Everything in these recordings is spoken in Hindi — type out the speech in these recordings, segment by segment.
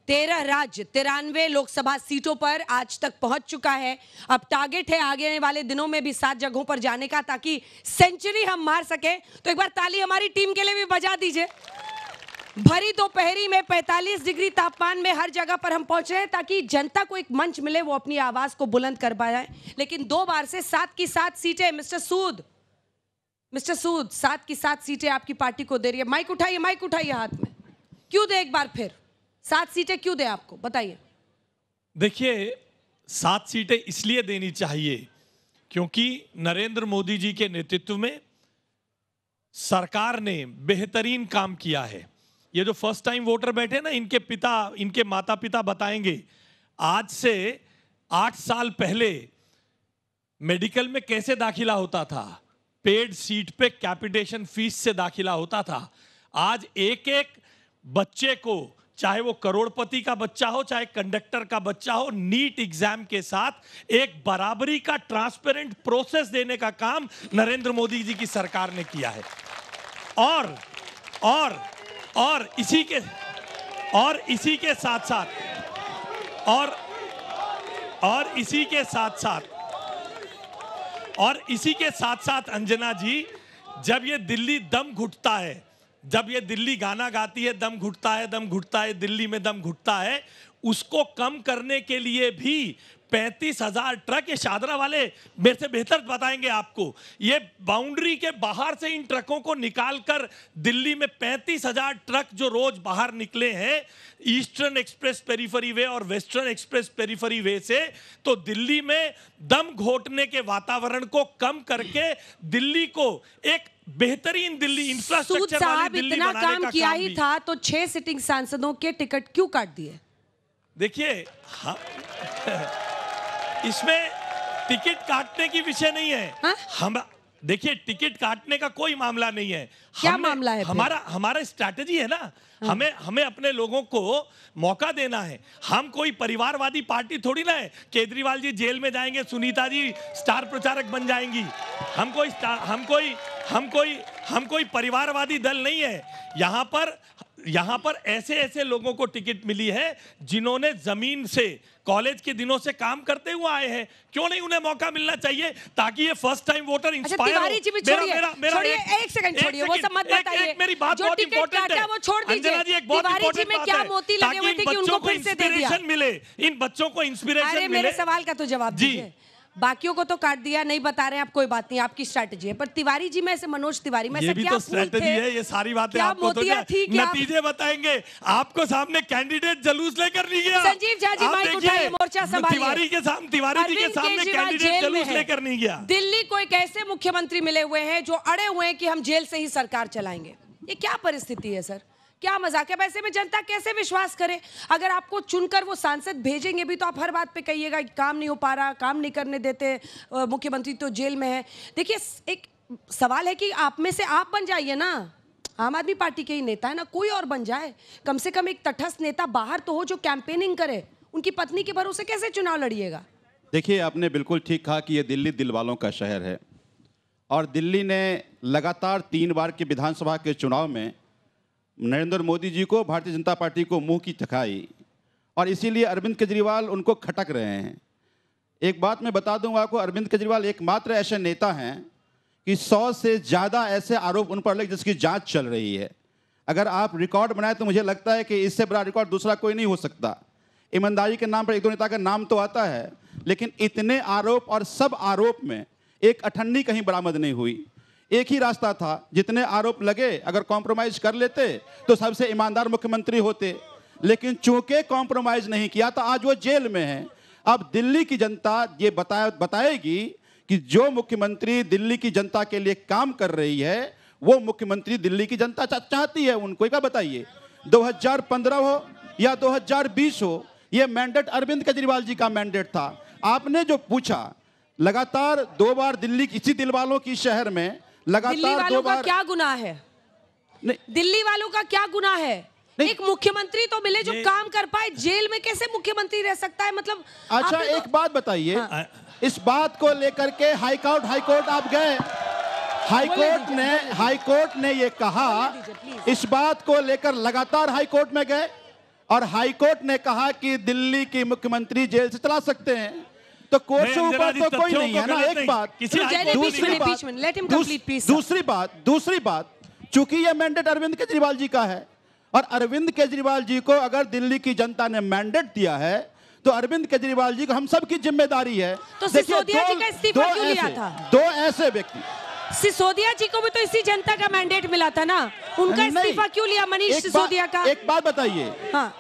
13 राज्य 93 लोकसभा सीटों पर आज तक पहुंच चुका है। अब टारगेट है आगे वाले दिनों में भी 7 जगहों पर जाने का, ताकि सेंचुरी हम मार सके। तो एक बार ताली हमारी टीम के लिए भी बजा दीजिए। भरी दोपहरी में 45 डिग्री तापमान में हर जगह पर हम पहुंचे हैं, ताकि जनता को एक मंच मिले, वो अपनी आवाज को बुलंद कर पाए। लेकिन 2 बार से 7 की 7 सीटें मिस्टर सूद 7 की 7 सीटें आपकी पार्टी को दे रही है। माइक उठाइए हाथ में। क्यों दे एक बार फिर 7 सीटें क्यों दे आपको, बताइए। देखिए, 7 सीटें इसलिए देनी चाहिए क्योंकि नरेंद्र मोदी जी के नेतृत्व में सरकार ने बेहतरीन काम किया है। ये जो फर्स्ट टाइम वोटर बैठे ना, इनके माता पिता बताएंगे आज से 8 साल पहले मेडिकल में कैसे दाखिला होता था। पेड सीट पे कैपिटेशन फीस से दाखिला होता था। आज एक एक बच्चे को, चाहे वो करोड़पति का बच्चा हो चाहे कंडक्टर का बच्चा हो, नीट एग्जाम के साथ एक बराबरी का ट्रांसपेरेंट प्रोसेस देने का काम नरेंद्र मोदी जी की सरकार ने किया है। और इसी के साथ साथ अंजना जी, जब ये दिल्ली दम घुटता है, जब ये दिल्ली गाना गाती है दम घुटता है दिल्ली में दम घुटता है, उसको कम करने के लिए भी 35,000 ट्रक, ये शादरा वाले मेरे से बेहतर बताएंगे आपको, ये बाउंड्री के बाहर से इन ट्रकों को निकालकर दिल्ली में 35,000 ट्रक जो रोज बाहर निकले हैं ईस्टर्न एक्सप्रेस पेरिफेरी वे और वेस्टर्न एक्सप्रेस पेरिफेरी वे से, तो दिल्ली में दम घोटने के वातावरण को कम करके दिल्ली को एक बेहतरीन दिल्ली इंफ्रास्ट्रक्चर वाली दिल्ली बनाने का काम किया ही था, तो 6 सिटिंग सांसदों के टिकट क्यों काट दिए? देखिए, इसमें टिकट काटने की विषय नहीं है। हम देखिए, टिकट काटने का कोई मामला नहीं है। क्या मामला है? हमारा स्ट्रैटेजी है ना। हमें अपने लोगों को मौका देना है। हम कोई परिवारवादी पार्टी थोड़ी ना है। केजरीवाल जी जेल में जाएंगे, सुनीता जी स्टार प्रचारक बन जाएंगी। हम कोई परिवारवादी दल नहीं है। यहाँ पर ऐसे लोगों को टिकट मिली है जिन्होंने जमीन से, कॉलेज के दिनों से काम करते हुए आए हैं। क्यों नहीं उन्हें मौका मिलना चाहिए, ताकि ये फर्स्ट टाइम वोटर इंस्पायर हो। एक सेकंड छोड़िए, वो सब मत बताइए। मेरी बात बहुत इंपॉर्टेंट है, वो छोड़ दीजिए। अंजना जी, एक बहुत इंपॉर्टेंट बात है, मोती लगे हुए थे कि उनको फिर से दे दिया। मिले, इन बच्चों को इंस्पिरेशन मिले। मेरे सवाल का तो जवाब दीजिए। बाकियों को तो काट दिया, नहीं बता रहे हैं आप, कोई बात नहीं, आपकी स्ट्रैटेजी है। पर तिवारी जी में से, मनोज तिवारी में से क्या तो स्ट्रैटेजी है? ये सारी बातें आपको तो नतीजे बताएंगे। आपको सामने कैंडिडेट जुलूस लेकर नहीं गया। संजीव झा जी माइक उठाइए, मोर्चा संभालिए। तिवारी जी के सामने कैंडिडेट जुलूस लेकर नहीं गया। दिल्ली को एक ऐसे मुख्यमंत्री मिले हुए हैं जो अड़े हुए हैं कि हम जेल से ही सरकार चलाएंगे। ये क्या परिस्थिति है सर? क्या मजाक है? वैसे में जनता कैसे विश्वास करे? अगर आपको चुनकर वो सांसद भेजेंगे भी तो आप हर बात पे कहिएगा काम नहीं हो पा रहा, काम नहीं करने देते, मुख्यमंत्री तो जेल में है। देखिए, एक सवाल है कि आप में से आप बन जाइए ना। आम आदमी पार्टी के ही नेता है ना, कोई और बन जाए। कम से कम एक तटस्थ नेता बाहर तो हो जो कैंपेनिंग करे। उनकी पत्नी के भरोसे कैसे चुनाव लड़िएगा? देखिए, आपने बिल्कुल ठीक कहा कि ये दिल्ली दिल वालों का शहर है और दिल्ली ने लगातार 3 बार के विधानसभा के चुनाव में नरेंद्र मोदी जी को, भारतीय जनता पार्टी को मुंह की चखाई, और इसीलिए अरविंद केजरीवाल उनको खटक रहे हैं। एक बात मैं बता दूं आपको, अरविंद केजरीवाल एकमात्र ऐसे नेता हैं कि 100 से ज़्यादा ऐसे आरोप उन पर लगे जिसकी जांच चल रही है। अगर आप रिकॉर्ड बनाए तो मुझे लगता है कि इससे बड़ा रिकॉर्ड दूसरा कोई नहीं हो सकता। ईमानदारी के नाम पर 1-2 नेता का नाम तो आता है, लेकिन इतने आरोप और सब आरोप में एक अठन्नी कहीं बरामद नहीं हुई। एक ही रास्ता था, जितने आरोप लगे अगर कॉम्प्रोमाइज कर लेते तो सबसे ईमानदार मुख्यमंत्री होते, लेकिन चूंकि कॉम्प्रोमाइज नहीं किया तो आज वो जेल में है। अब दिल्ली की जनता ये बताएगी कि जो मुख्यमंत्री दिल्ली की जनता के लिए काम कर रही है वो मुख्यमंत्री दिल्ली की जनता चाहती है। उनको क्या बताइए, 2015 हो या 2020 हो, ये मैंडेट अरविंद केजरीवाल जी का मैंडेट था। आपने जो पूछा, लगातार 2 बार दिल्ली, इसी दिल वालों की शहर में लगातार 2 बार। क्या गुनाह है? दिल्ली वालों का क्या गुनाह है? एक मुख्यमंत्री तो मिले जो काम कर पाए, जेल में कैसे मुख्यमंत्री रह सकता है? मतलब अच्छा, एक बात बताइए। हाँ। इस बात को लेकर के हाईकोर्ट आप गए, हाईकोर्ट ने ये कहा, इस बात को लेकर लगातार हाईकोर्ट में गए और हाई कोर्ट ने कहा कि दिल्ली की मुख्यमंत्री जेल से चला सकते हैं, तो कोर्ट से ऊपर तो कोई नहीं है ना। एक बात, दूसरी बात, चूंकि यह मैंडेट अरविंद केजरीवाल जी का है और अरविंद केजरीवाल जी को अगर दिल्ली की जनता ने मैंडेट दिया है तो अरविंद केजरीवाल जी को हम सब की जिम्मेदारी है। तो सिसोदिया जी का इस्तीफा क्यों लिया था? दो ऐसे व्यक्ति, सिसोदिया जी को भी तो इसी जनता का मैंडेट मिला था ना, उनका इस्तीफा क्यों लिया मनीष सिसोदिया का? एक बात बताइए, हाँ,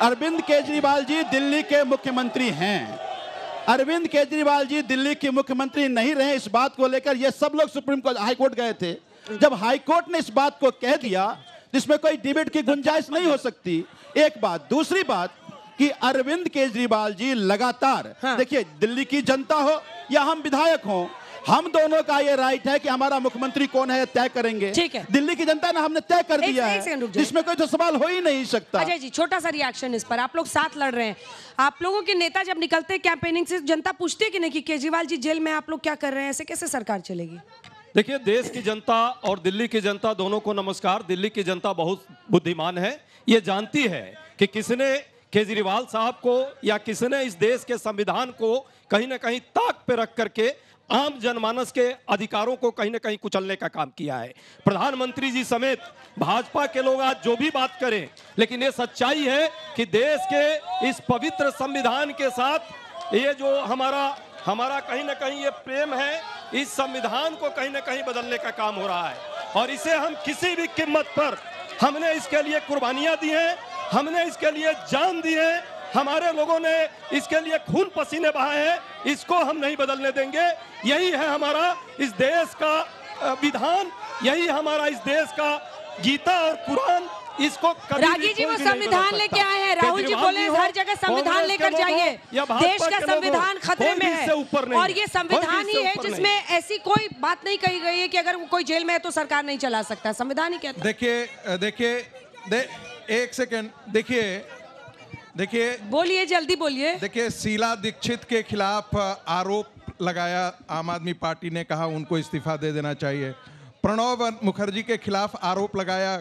अरविंद केजरीवाल जी दिल्ली के मुख्यमंत्री हैं। अरविंद केजरीवाल जी दिल्ली के मुख्यमंत्री नहीं रहे, इस बात को लेकर ये सब लोग सुप्रीम कोर्ट हाई कोर्ट गए थे। जब हाई कोर्ट ने इस बात को कह दिया जिसमें कोई डिबेट की गुंजाइश नहीं हो सकती। एक बात, दूसरी बात कि अरविंद केजरीवाल जी लगातार, हाँ, देखिए दिल्ली की जनता हो या हम विधायक हो, हम दोनों का ये राइट है कि हमारा मुख्यमंत्री कौन है तय करेंगे। ठीक है, दिल्ली की जनता ने हमने तय कर दिया है, जिसमें कोई तो सवाल हो ही नहीं सकता। अजय जी, छोटा सा रिएक्शन इस पर। आप लोग साथ लड़ रहे हैं, आप लोगों के नेता जब निकलते हैं कैंपेनिंग से, जनता पूछती है कि नहीं कि केजरीवाल जी जेल में, आप लोग क्या कर रहे हैं, ऐसे कैसे सरकार चलेगी? देखिए, देश की जनता और दिल्ली की जनता दोनों को नमस्कार। दिल्ली की जनता बहुत बुद्धिमान है, ये जानती है कि किसने केजरीवाल साहब को या किसने इस देश के संविधान को कहीं ना कहीं ताक पे रख करके आम जनमानस के अधिकारों को कहीं ना कहीं कुचलने का काम किया है। प्रधानमंत्री जी समेत भाजपा के लोग आज जो भी बात करें, लेकिन ये सच्चाई है कि देश के इस पवित्र संविधान के साथ ये जो हमारा कहीं ना कहीं ये प्रेम है, इस संविधान को कहीं ना कहीं बदलने का काम हो रहा है और इसे हम किसी भी कीमत पर, हमने इसके लिए कुर्बानियां दी हैं, हमने इसके लिए जान दी है, हमारे लोगों ने इसके लिए खून पसीने बहाए हैं, इसको हम नहीं बदलने देंगे। यही है हमारा इस देश का विधान, यही हमारा इस देश का गीता और कुरान। इसको रागी जी वो संविधान लेके आए हैं, राहुल जी बोले हर जगह संविधान लेकर जाइए, देश का संविधान खतरे में है और ये संविधान ही है जिसमें ऐसी कोई बात नहीं कही गई है कि अगर कोई जेल में है तो सरकार नहीं चला सकता, संविधान ही कहता है। देखिए एक सेकेंड, देखिए बोलिए, जल्दी बोलिए। देखिए, शीला दीक्षित के खिलाफ आरोप लगाया आम आदमी पार्टी ने, कहा उनको इस्तीफा दे देना चाहिए। प्रणब मुखर्जी के खिलाफ आरोप लगाया,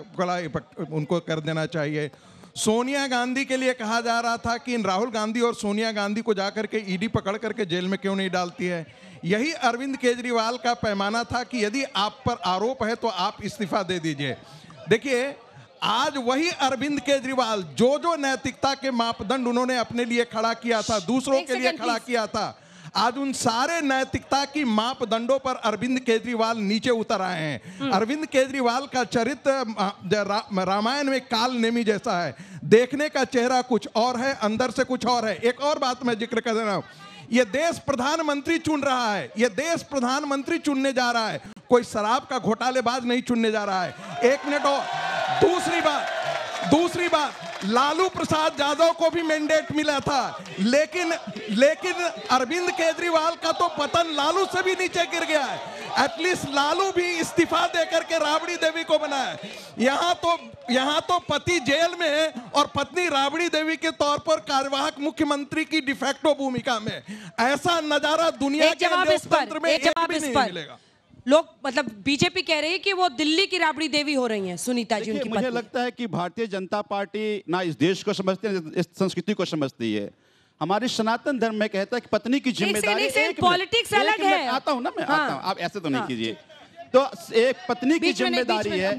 उनको कर देना चाहिए। सोनिया गांधी के लिए कहा जा रहा था कि इन राहुल गांधी और सोनिया गांधी को जाकर के ईडी पकड़ करके जेल में क्यों नहीं डालती है। यही अरविंद केजरीवाल का पैमाना था कि यदि आप पर आरोप है तो आप इस्तीफा दे दीजिए। देखिए, आज वही अरविंद केजरीवाल जो नैतिकता के मापदंड उन्होंने अपने लिए खड़ा किया था, दूसरों के लिए खड़ा किया था, आज उन सारे नैतिकता की मापदंडों पर अरविंद केजरीवाल नीचे उतर आए हैं। अरविंद केजरीवाल का चरित्र रामायण में काल नेमी जैसा है, देखने का चेहरा कुछ और है, अंदर से कुछ और है। एक और बात मैं जिक्र कर रहा हूं, ये देश प्रधानमंत्री चुन रहा है, ये देश प्रधानमंत्री चुनने जा रहा है, कोई शराब का घोटालेबाज नहीं चुनने जा रहा है। एक मिनट और, दूसरी बात, लालू प्रसाद यादव को भी मैंडेट मिला था, लेकिन अरविंद केजरीवाल का तो पतन लालू से भी नीचे गिर गया है। एटलीस्ट लालू भी इस्तीफा देकर के राबड़ी देवी को बनाया। यहाँ तो पति जेल में है और पत्नी राबड़ी देवी के तौर पर कार्यवाहक मुख्यमंत्री की डिफेक्टो भूमिका में। ऐसा नजारा दुनिया के लोकतंत्र में एक भी नहीं मिलेगा। लोग मतलब बीजेपी कह रही है कि वो दिल्ली की राबड़ी देवी हो रही हैं सुनीता जी उनकी मुझे लगता है कि भारतीय जनता पार्टी ना इस देश को समझती है, इस संस्कृति को समझती है। हमारे सनातन धर्म में कहता है कि पत्नी की जिम्मेदारी, पॉलिटिक्स अलग है। आता हूं ना मैं, आता हूं, आप ऐसे तो नहीं कीजिए। तो एक पत्नी की जिम्मेदारी है,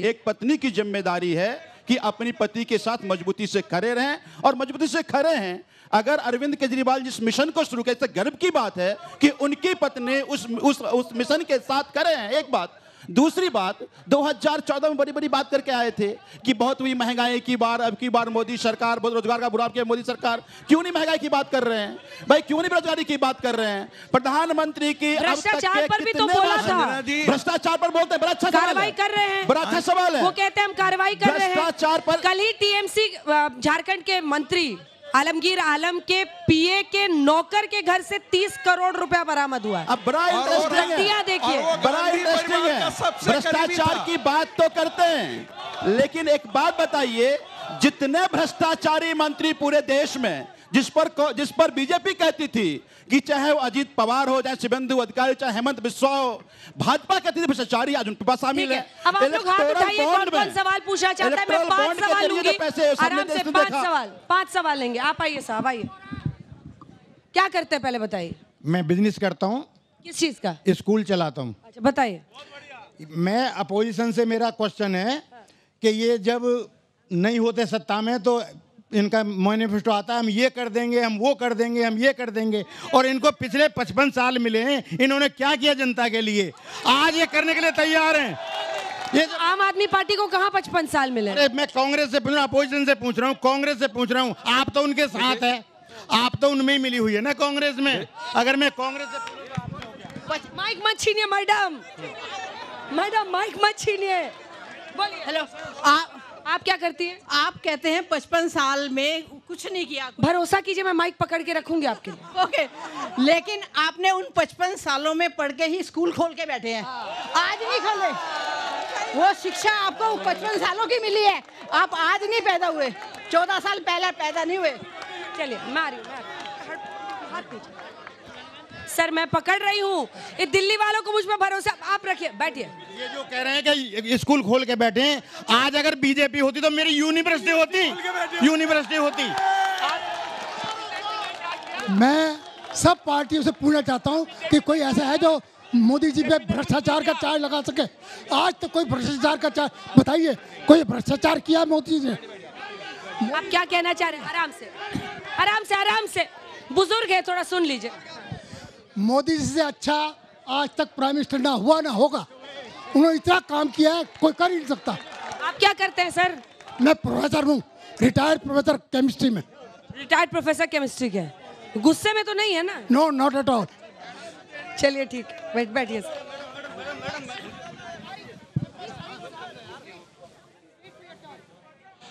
एक पत्नी की जिम्मेदारी है कि अपनी पति के साथ मजबूती से खड़े रहें और मजबूती से खड़े हैं। अगर अरविंद केजरीवाल जिस मिशन को शुरू किया, गर्व की बात है कि उनकी पत्नी उस मिशन के साथ खड़े हैं। एक बात, दूसरी बात, 2014 में बड़ी बड़ी बात करके आए थे कि बहुत हुई महंगाई की बार, अब की बार मोदी सरकार, बहुत रोजगार का बुरा किया मोदी सरकार। क्यों नहीं महंगाई की बात कर रहे हैं भाई, क्यों नहीं बेरोजगारी की बात कर रहे हैं? प्रधानमंत्री की भ्रष्टाचार पर भी तो बोला था, भ्रष्टाचार पर बोलते हैं, बड़ा अच्छा कार्रवाई कर रहे हैं, बड़ा अच्छा सवाल है। वो कहते हैं हम कार्रवाई कर रहे हैं भ्रष्टाचार पर। कल ही टीएमसी झारखंड के मंत्री आलमगीर आलम के पीए के नौकर के घर से 30 करोड़ रुपया बरामद हुआ है। अब बड़ा इंटरेस्टिंग है, देखिए बड़ा इंटरेस्टिंग है। भ्रष्टाचार की बात तो करते हैं, लेकिन एक बात बताइए, जितने भ्रष्टाचारी मंत्री पूरे देश में जिस पर बीजेपी कहती थी कि चाहे वो अजीत पवार हो, चाहे शुभेंदु अधिकारी, चाहे हेमंत बिस्वा हो, भाजपा कहती थी भ्रष्टाचारी, आज उनके पास शामिल है। अब आप लोग हाथ उठाइए, कौन सवाल पूछना चाहता है? मैं 5 सवाल लूंगी, आराम से 5 सवाल लेंगे। आप आइए साहब, आइए। क्या करते हैं पहले बताइए? मैं बिजनेस करता हूँ। किस चीज का? स्कूल चलाता हूँ। अच्छा बताइए। मैं अपोजिशन से मेरा क्वेश्चन है कि ये जब नहीं होते सत्ता में तो इनका मैनिफेस्टो आता है, हम ये कर देंगे, हम वो कर देंगे, हम ये कर देंगे, और इनको पिछले 55 साल मिले हैं, इन्होंने क्या किया जनता के लिए? आज ये करने के लिए तैयार हैं। ये आम आदमी पार्टी को कहाँ 55 साल मिले? अरे मैं कांग्रेस से पूछ रहा हूँ, अपोजिशन से पूछ रहा हूँ, कांग्रेस से पूछ रहा हूँ। आप तो उनके साथ है, आप तो उनमें ही मिली हुई है ना कांग्रेस में। अगर मैं कांग्रेस से माइक मत छीनिए मैडम, मैडम माइक मत छीनिए, बोलिए। हेलो, आप क्या करती हैं? आप कहते हैं 55 साल में कुछ नहीं किया। भरोसा कीजिए, मैं माइक पकड़ के रखूंगी आपके लिए। ओके, लेकिन आपने उन 55 सालों में पढ़ के ही स्कूल खोल के बैठे हैं, आज नहीं खोले। वो शिक्षा आपको 55 सालों की मिली है, आप आज नहीं पैदा हुए, 14 साल पहले पैदा नहीं हुए। चलिए मारिए, हाथ पीछे। सर मैं पकड़ रही हूँ, ये दिल्ली वालों को मुझ पर भरोसा, आप रखिए, बैठिए। ये जो कह रहे हैं कि स्कूल खोल के बैठे हैं, आज अगर बीजेपी होती तो मेरी यूनिवर्सिटी होती। मैं सब पार्टियों से पूछना चाहता हूँ कि कोई ऐसा है जो मोदी जी पे भ्रष्टाचार का चार्ज लगा सके? आज तक कोई भ्रष्टाचार का चार्ज बताइए, कोई भ्रष्टाचार किया मोदी जी ने? आप क्या कहना चाह रहे हैं? आराम से, आराम से, आराम से, बुजुर्ग है, थोड़ा सुन लीजिए। मोदी जी से अच्छा आज तक प्राइम मिनिस्टर ना हुआ ना होगा। उन्होंने इतना काम किया है, कोई कर ही नहीं सकता। आप क्या करते हैं सर? मैं प्रोफेसर हूँ, रिटायर्ड प्रोफेसर केमिस्ट्री में। रिटायर्ड प्रोफेसर केमिस्ट्री के? गुस्से में तो नहीं है ना? No, not at all. चलिए ठीक, बैठिए।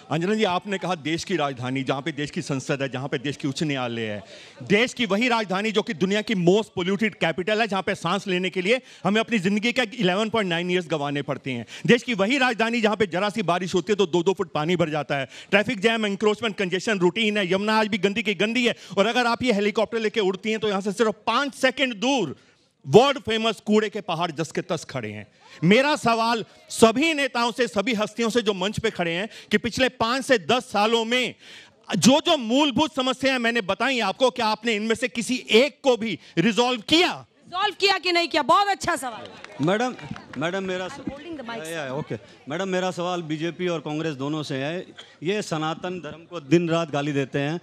अंजना जी, आपने कहा देश की राजधानी, जहां पे देश की संसद है, जहां पे देश की उच्च न्यायालय है, देश की वही राजधानी जो कि दुनिया की मोस्ट पोल्यूटेड कैपिटल है, जहां पे सांस लेने के लिए हमें अपनी जिंदगी का 11.9 ईयर्स गंवाने पड़ते हैं। देश की वही राजधानी जहां पे जरा सी बारिश होती है तो 2-2 फुट पानी भर जाता है, traffic jam, encroachment, congestion routine है, यमुना आज भी गंदी की गंदी है, और अगर आप ये हेलीकॉप्टर लेके उड़ती हैं तो यहां से सिर्फ 5 सेकंड दूर वर्ल्ड फेमस कूड़े के पहाड़ जस के तस खड़े हैं। मेरा सवाल सभी नेताओं से, सभी हस्तियों से जो मंच पे खड़े हैं कि पिछले 5 से 10 सालों में जो जो मूलभूत समस्याएं मैंने बताई आपको, क्या आपने इनमें से किसी एक को भी रिजॉल्व किया? रिजॉल्व किया कि नहीं किया? बहुत अच्छा सवाल। मैडम मेरा सवाल बीजेपी और कांग्रेस दोनों से है। ये सनातन धर्म को दिन रात गाली देते हैं,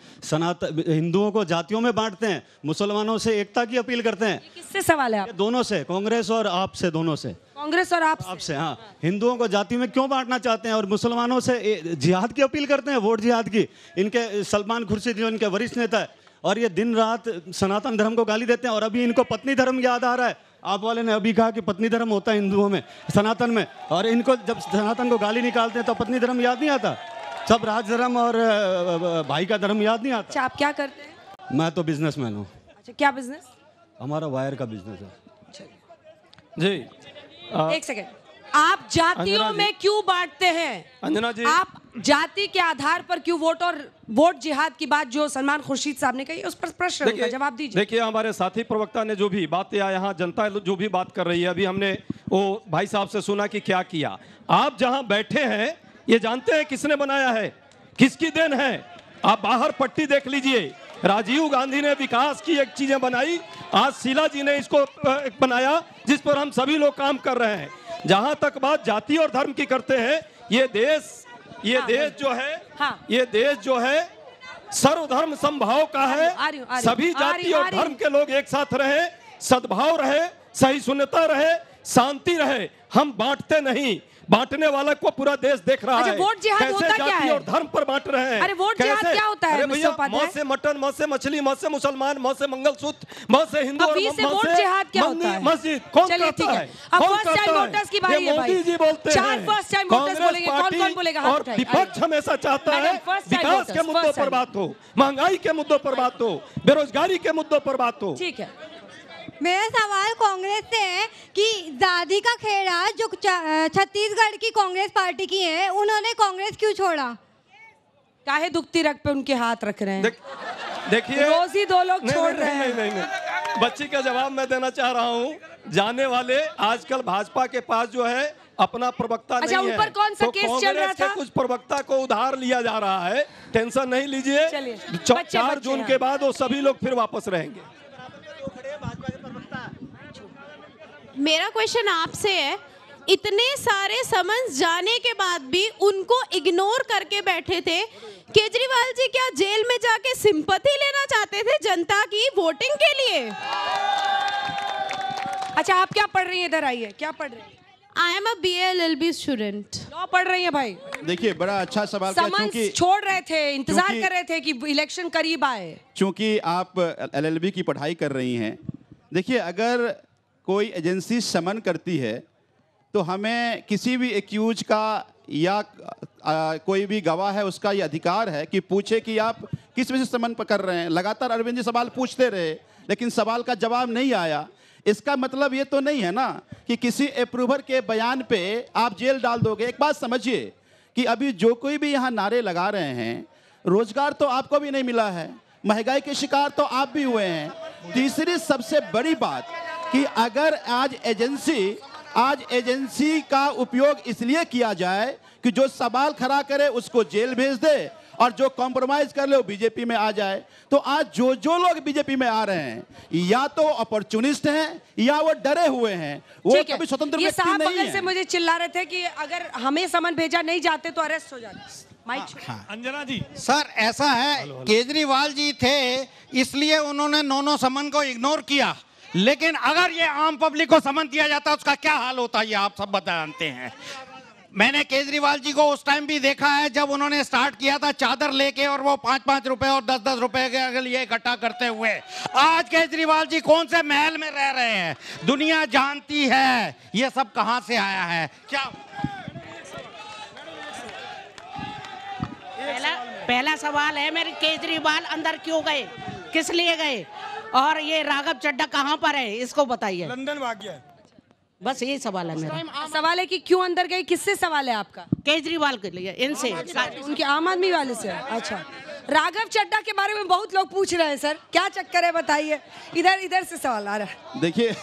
हिंदुओं को जातियों में बांटते हैं, मुसलमानों से एकता की अपील करते हैं। किससे सवाल है आप? दोनों से, कांग्रेस और आपसे, दोनों से। कांग्रेस और आपसे, हाँ। हिंदुओं को जाति में क्यों बांटना चाहते हैं और मुसलमानों से जिहाद की अपील करते हैं, वोट जिहाद की? इनके सलमान खुर्शीद जो इनके वरिष्ठ नेता है, और ये दिन रात सनातन धर्म को गाली देते हैं। और अभी इनको पत्नी धर्म याद आ रहा है। आप वाले ने अभी कहा कि पत्नी धर्म होता है हिंदुओं में, सनातन में, और इनको जब सनातन को गाली निकालते हैं तो पत्नी धर्म याद नहीं आता, सब राज धर्म और भाई का धर्म याद नहीं आता। अच्छा, आप क्या करते हैं? मैं तो बिजनेसमैन हूँ। अच्छा, क्या बिजनेस? हमारा वायर का बिजनेस है। जी एक सेकेंड, आप जातियों में क्यों बांटते हैं? अंजना जी, आप जाति के आधार पर क्यों वोट जिहाद की बात जो सलमान खुर्शीद साहब ने कही, उस पर प्रश्न का जवाब दीजिए। देखिए, हमारे साथी प्रवक्ता ने जो भी बातें यहाँ जनता जो भी बात कर रही है, अभी हमने वो भाई साहब से सुना कि क्या किया। आप जहां बैठे हैं ये जानते हैं किसने बनाया है, किसकी देन है? आप बाहर पट्टी देख लीजिए, राजीव गांधी ने विकास की एक चीजें बनाई, आज शीला जी ने इसको बनाया जिस पर हम सभी लोग काम कर रहे हैं। जहां तक बात जाति और धर्म की करते हैं, ये देश जो है सर्वधर्म समभाव का है। सभी जाति और धर्म के लोग एक साथ रहे, सद्भाव रहे, सहिष्णुता रहे, शांति रहे। हम बांटते नहीं, बांटने वाला को पूरा देश देख रहा है। वोट जिहाद होता क्या है? जाति और धर्म पर बांट रहे हैं। अरे वोट जिहाद क्या होता है? अरे भैया, मौत से मटन, मौत से मछली, मौत से मुसलमान, मौत से मंगलसूत्र, मौत से हिंदू, वोट जिहाद क्या होता है? मस्जिद कौन कहता है? अब फर्स्ट टाइम वोटर्स की बारी है भाई। मोदी जी बोलते हैं, 4 फर्स्ट टाइम वोटर्स बोलेंगे, कौन बोलेगा? हाथ और उठाइए। विपक्ष हमेशा चाहता है विकास के मुद्दों पर बात हो, महंगाई के मुद्दों पर बात हो, बेरोजगारी के मुद्दों पर बात हो। ठीक है, मेरा सवाल कांग्रेस से है कि दादी का खेड़ा जो छत्तीसगढ़ की कांग्रेस पार्टी की है, उन्होंने कांग्रेस क्यों छोड़ा? काहे दुखती रख पे उनके हाथ रख रहे हैं? देखिए रोज ही 2 लोग छोड़ रहे हैं। नहीं, बच्ची का जवाब मैं देना चाह रहा हूँ। जाने वाले आजकल भाजपा के पास जो है अपना प्रवक्ता अच्छा, नहीं है। ऊपर कौन सा तो केस चल रहा कांग्रेस के था? कुछ प्रवक्ता को उधार लिया जा रहा है, टेंशन नहीं लीजिए। चलिए, 4 जून के बाद वो सभी लोग फिर वापस रहेंगे। मेरा क्वेश्चन आपसे है, इतने सारे समन्स जाने के बाद भी उनको इग्नोर करके बैठे थे। केजरीवाल जी क्या जेल में जाके सिंपैथी लेना चाहते थे जनता की वोटिंग के लिए? अच्छा, आप क्या पढ़ रही हैं? इधर आइए, क्या पढ़ रही हैं? I am a BA LLB student. Law पढ़ रही हैं भाई? देखिए, बड़ा अच्छा सवाल किया, समन्स छोड़ रहे थे, इंतजार कर रहे थे कि इलेक्शन करीब आए। चूंकि आप LLB की पढ़ाई कर रही हैं, देखिए अगर कोई एजेंसी समन करती है तो हमें किसी भी एक्यूज का या कोई भी गवाह है उसका ये अधिकार है कि पूछे कि आप किस वजह से समन कर रहे हैं। लगातार अरविंद जी सवाल पूछते रहे लेकिन सवाल का जवाब नहीं आया। इसका मतलब ये तो नहीं है ना कि किसी अप्रूवर के बयान पे आप जेल डाल दोगे। एक बात समझिए कि अभी जो कोई भी यहाँ नारे लगा रहे हैं, रोजगार तो आपको भी नहीं मिला है, महंगाई के शिकार तो आप भी हुए हैं। तीसरी सबसे बड़ी बात कि अगर आज एजेंसी का उपयोग इसलिए किया जाए कि जो सवाल खड़ा करे उसको जेल भेज दे और जो कॉम्प्रोमाइज कर ले वो बीजेपी में आ जाए, तो आज जो लोग बीजेपी में आ रहे हैं या तो अपॉर्चुनिस्ट हैं या वो डरे हुए हैं, वो कभी स्वतंत्र ये व्यक्ति साहब नहीं बगल है। से मुझे चिल्ला रहे थे कि अगर हमें समन भेजा नहीं जाते तो अरेस्ट हो जाते। अंजना जी, सर ऐसा है, केजरीवाल जी थे इसलिए उन्होंने 9 समन को इग्नोर किया, लेकिन अगर ये आम पब्लिक को समन दिया जाता उसका क्या हाल होता ये आप सब जानते हैं। मैंने केजरीवाल जी को उस टाइम भी देखा है जब उन्होंने स्टार्ट किया था चादर लेके और वो 5-5 रुपए और 10-10 रुपए के लिए इकट्ठा करते हुए। आज केजरीवाल जी कौन से महल में रह रहे हैं, दुनिया जानती है ये सब कहां से आया है। क्या पहला सवाल है मेरे, केजरीवाल अंदर क्यों गए, किस लिए गए, और ये राघव चड्ढा कहाँ पर है इसको बताइए। लंदन भाग गया। बस यही सवाल है मेरा। सवाल है कि क्यों अंदर गए, किससे सवाल है आपका? केजरीवाल के लिए, इनसे, उनके आम आदमी वाले से। अच्छा, राघव चड्ढा के बारे में बहुत लोग पूछ रहे हैं सर, क्या चक्कर है बताइए। इधर से सवाल आ रहा है। देखिए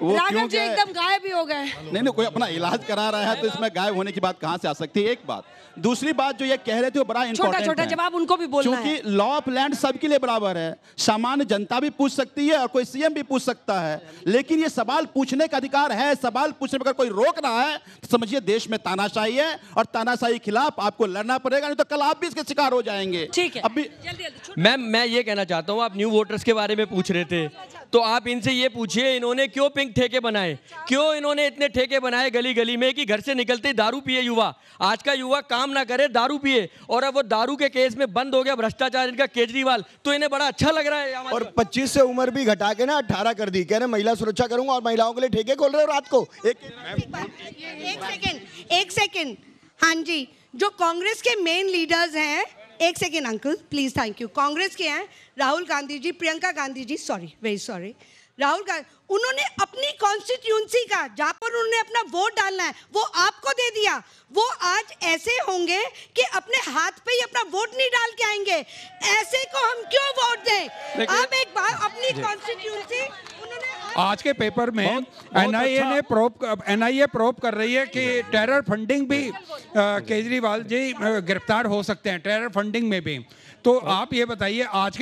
वो राघव जी एकदम गायब भी हो गए। नहीं, कोई अपना इलाज करा रहा है तो इसमें गायब होने की बात कहां से आ सकती है। एक बात, दूसरी बात जो ये कह रहे थे वो बड़ा इंपॉर्टेंट है। छोटा जवाब उनको भी बोलना है। क्योंकि लॉ ऑफ लैंड सबके लिए बराबर है, सामान्य जनता भी पूछ सकती है और कोई सीएम भी पूछ सकता है, लेकिन ये सवाल पूछने का अधिकार है। सवाल पूछने में अगर कोई रोक रहा है तो समझिए देश में तानाशाही है और तानाशाही के खिलाफ आपको लड़ना पड़ेगा, नहीं तो कल आप भी इसके शिकार हो जाएंगे। ठीक है, अभी मैम मैं ये कहना चाहता हूँ, आप न्यू वोटर्स के बारे में पूछ रहे थे तो आप इनसे ये पूछिए इन्होंने क्यों पिंक ठेके बनाए, क्यों इन्होंने इतने ठेके बनाए गली गली में कि घर से निकलते ही दारू पिए युवा। आज का युवा काम ना करे, दारू पिए, और अब वो दारू के केस में बंद हो गया भ्रष्टाचार इनका केजरीवाल, तो इन्हें बड़ा अच्छा लग रहा है। और 25 से उम्र भी घटा के ना 18 कर दी, कह रहे महिला सुरक्षा करूंगा और महिलाओं के लिए ठेके खोल रहे हो रात को। एक सेकेंड, हाँ जी, जो कांग्रेस के मेन लीडर्स हैं, एक second uncle please, thank you, Congress के हैं Rahul Gandhi ji, Priyanka Gandhi ji, sorry very sorry, Rahul Gandhi, उन्होंने अपनी कॉन्स्टिट्यूंसी का जहां पर उन्होंने अपना वोट डालना है वो आपको दे दिया। वो आज ऐसे होंगे कि अपने हाथ पे ही अपना वोट नहीं डाल के आएंगे, ऐसे को हम क्यों वोट दें। आप एक बार अपनी कॉन्स्टिट्यूंसी, आज के पेपर में एनआईए प्रोब कर रही है कि टेरर फंडिंग भी केजरीवाल जी गिरफ्तार हो सकते हैं, टेरर फंडिंग में भी। तो आप ये बताइए, आज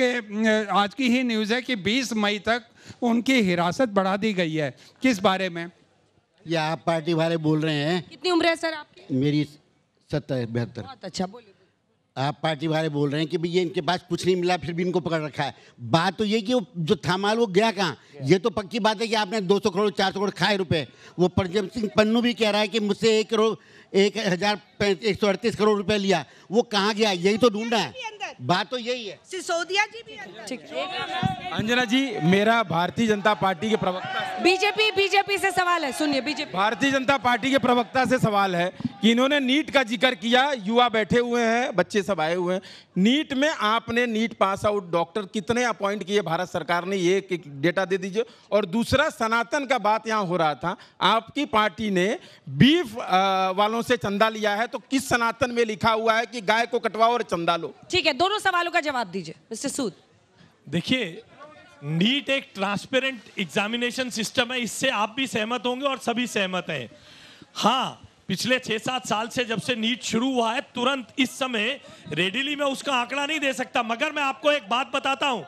की ही न्यूज़ है कि 20 मई तक उनकी हिरासत बढ़ा दी गई है, किस बारे में? या आप पार्टी वाले बोल रहे हैं? कितनी उम्र है सर आपकी? मेरी 70-72। बहुत अच्छा, बोलिए। आप पार्टी वाले बोल रहे हैं कि भैया इनके पास कुछ नहीं मिला फिर भी इनको पकड़ रखा है। बात तो ये कि वो जो था माल वो गया कहाँ, ये तो पक्की बात है कि आपने 200 करोड़ 400 करोड़ खाए रुपए। वो परजम सिंह पन्नू भी कह रहा है कि मुझसे 1,138 करोड़ रुपए लिया, वो कहाँ गया, यही तो ढूंढना है। बात तो यही है। सिसोदिया जी भी अंदर। अंजना जी, मेरा भारतीय जनता पार्टी के प्रवक्ता, बीजेपी से सवाल है, सुनिए। बीजेपी भारतीय जनता पार्टी के प्रवक्ता से सवाल है कि इन्होंने नीट का जिक्र किया, युवा बैठे हुए हैं, बच्चे सब आए हुए हैं। नीट में आपने नीट पास आउट डॉक्टर कितने अपॉइंट किए भारत सरकार ने, ये एक डेटा दे दीजिए। और दूसरा, सनातन का बात यहाँ हो रहा था, आपकी पार्टी ने बीफ वालों से चंदा लिया है, तो किस सनातन में लिखा हुआ है कि गाय को कटवाओ और चंदा लो? ठीक है, दोनों सवालों का जवाब दीजिए मिस्टर सूद। देखिए, नीट एक ट्रांसपेरेंट एग्जामिनेशन सिस्टम है, इससे आप भी सहमत होंगे और सभी सहमत हैं। हाँ, पिछले 6-7 साल से जब से नीट शुरू हुआ है, तुरंत इस समय रेडिली मैं उसका आंकड़ा नहीं दे सकता, मगर मैं आपको एक बात बताता हूं,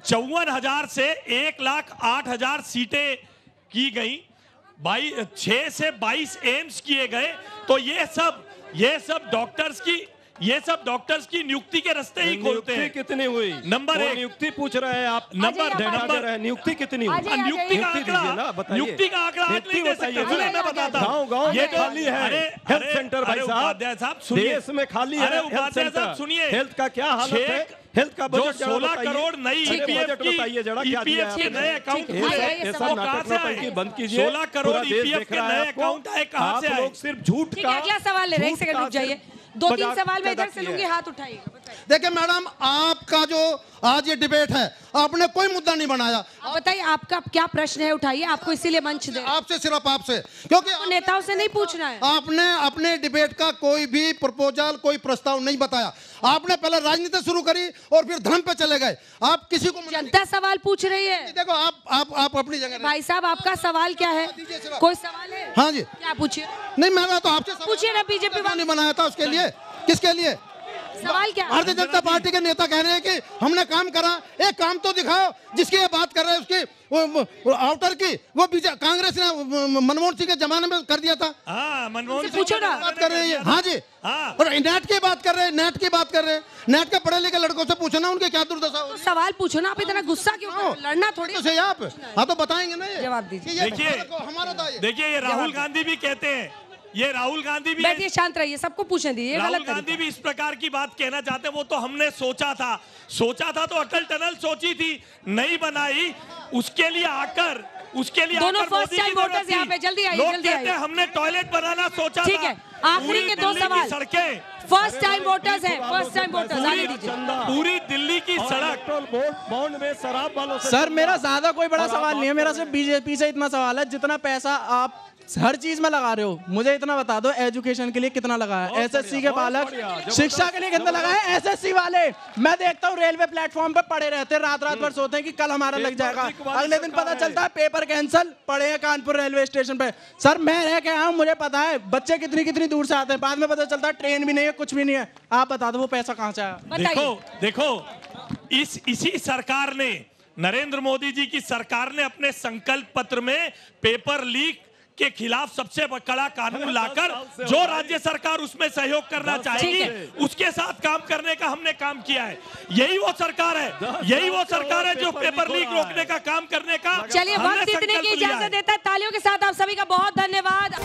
54,000 से 1,08,000 सीटें की गई, 6 से 22 एम्स किए गए। तो ये सब डॉक्टर्स की नियुक्ति के रास्ते ही खोलते हैं। कितनी हुई? नंबर 1 नियुक्ति पूछ रहे हैं आप, नंबर नियुक्ति कितनी हुई? नियुक्ति का आंकड़ा आज नहीं दे सकते। सुनिए, मैं बताता हूं, गांव ये में खाली है हेल्थ सेंटर भाई साहब, सुनिए, देश में खाली है हेल्थ सेंटर। सुनिए, हेल्थ का क्या हालत है? हेल्थ का बजट 16 करोड़ नई बजट बताइए जरा, क्या दिया है के नए अकाउंट ऐसा नाटक नौटंकी बंद कीजिए। 16 करोड़ ईपीएफ के नए अकाउंट आए, कहां से आए? आप लोग सिर्फ झूठ का। अगला सवाल ले रहे, एक सेकंड रुक जाइए, 2-3 सवाल मैं इधर से लूंगी, हाथ उठाइएगा। देखिए मैडम, आपका जो आज ये डिबेट है, आपने कोई मुद्दा नहीं बनाया। आप बताइए, आपका क्या प्रश्न है, उठाइए, आपको इसीलिए मंच दे। आपसे, सिर्फ आपसे, क्योंकि तो नेताओं से नहीं पूछना है। आपने अपने डिबेट का कोई भी प्रपोजल, कोई प्रस्ताव नहीं बताया। आपने पहले राजनीति शुरू करी और फिर धर्म पे चले गए। आप किसी को, जनता सवाल पूछ रही है। देखो, आप अपनी जगह। भाई साहब, आपका सवाल क्या है? कोई सवाल है? हाँ जी, क्या पूछिए? नहीं, मैं तो आपसे पूछिए ना। बीजेपी नहीं बनाया था, उसके लिए, किसके लिए? सवाल क्या? भारतीय जनता पार्टी के नेता कह रहे हैं कि हमने काम करा। एक काम तो दिखाओ जिसकी ये बात कर रहे हैं, उसकी आउटर की, वो कांग्रेस ने मनमोहन सिंह के जमाने में कर दिया था। मनमोहन सिंह पूछो ना, बात कर रहे हैं। हाँ जी, और नेट की बात कर रहे हैं, नेट की बात कर रहे हैं। नेट के पढ़े लिखे लड़कों से पूछो ना, उनके क्या दुर्दशा हो। सवाल पूछो ना, आप इतना गुस्सा क्यों कर रहे हो? लड़ना थोड़ी सही आप। हाँ, तो बताएंगे ना, जवाब दीजिए। देखिए, ये राहुल गांधी भी कहते हैं, ये राहुल गांधी भी, बैठिए, शांत रहिए, सबको पूछने दीजिए। राहुल गांधी भी इस प्रकार की बात कहना चाहते हैं। वो तो हमने सोचा था तो अटल टनल सोची थी, नहीं बनाई, उसके लिए आकर दोनों फर्स्ट टाइम वोटर्स यहाँ पे, जल्दी आइए, जल्दी आइए। हमने टॉयलेट बनाना सोचा था। ठीक है, आखिरी के 2 सवाल। सड़कें फर्स्ट टाइम वोटर्स हैं, फर्स्ट टाइम वोटर्स, आगे दीजिए। पूरी दिल्ली की सड़क बॉन्ड में शराब वालों से। सर, मेरा ज्यादा कोई बड़ा सवाल नहीं है, मेरा सिर्फ बीजेपी से इतना सवाल है, जितना पैसा आप हर चीज में लगा रहे हो, मुझे इतना बता दो, एजुकेशन के लिए कितना लगा है? एसएससी के बालक शिक्षा के लिए कितना लगा है? एसएससी वाले मैं देखता हूँ रेलवे प्लेटफॉर्म पे पड़े रहते हैं, रात भर सोते हैं कि कल हमारा लग जाएगा, अगले दिन पता चलता है पेपर कैंसिल, पड़े हैं कानपुर रेलवे स्टेशन पे। सर, मैं रह के आया हूँ, मुझे पता है बच्चे कितनी दूर से आते हैं, बाद में पता चलता है ट्रेन भी नहीं है, कुछ भी नहीं है। आप बता दो वो पैसा कहाँ से आया? देखो, इसी सरकार ने, नरेंद्र मोदी जी की सरकार ने अपने संकल्प पत्र में पेपर लीक के खिलाफ सबसे कड़ा कानून लाकर जो राज्य सरकार उसमें सहयोग करना चाहेगी, उसके साथ काम करने का हमने काम किया है। यही वो सरकार है जो पेपर लीक रोकने का काम करने का। चलिए, वक्त इतने की इजाजत देता है। तालियों के साथ आप सभी का बहुत धन्यवाद।